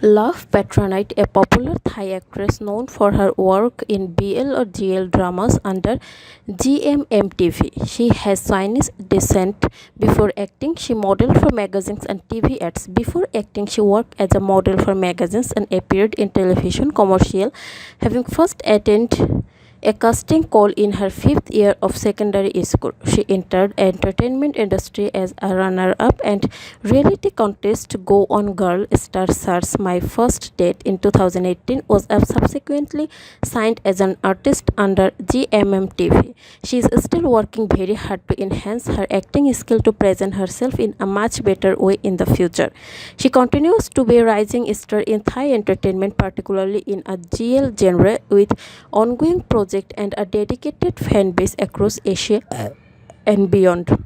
Love Pattranite, a popular Thai actress known for her work in BL or GL dramas under GMMTV. She has Chinese descent. Before acting, she modeled for magazines and TV ads. Before acting, she worked as a model for magazines and appeared in television commercial, having first attended a casting call in her fifth year of secondary school. She entered entertainment industry as a runner-up and reality contest Go On Girl Star Search. My First Date in 2018 was subsequently signed as an artist under GMMTV. She is still working very hard to enhance her acting skill to present herself in a much better way in the future. She continues to be a rising star in Thai entertainment, particularly in a GL genre, with ongoing projects and a dedicated fan base across Asia and beyond.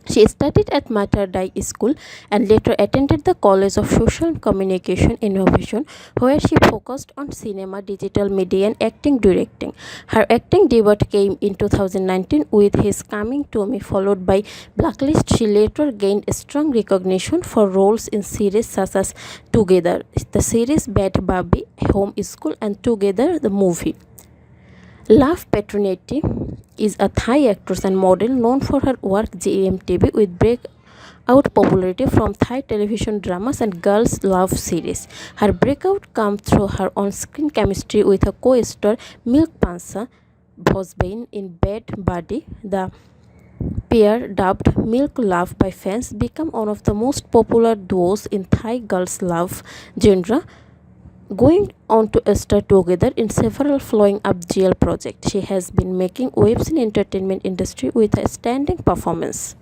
She studied at Matterdai School and later attended the College of Social Communication Innovation, where she focused on cinema, digital media, and acting directing. Her acting debut came in 2019 with His Coming to Me, followed by Blacklist. She later gained strong recognition for roles in series such as Together, the series Bad Baby, Home School, and Together, the movie. Love Pattranite is a Thai actress and model known for her work GMTV with breakout popularity from Thai television dramas and girls' love series. Her breakout came through her on-screen chemistry with her co-star Milk Pansa Bhosbain in Bad Buddy. The pair, dubbed Milk Love by fans, became one of the most popular duos in Thai girls' love genre, going on to star together in several following up GL projects. She has been making waves in entertainment industry with a standing performance.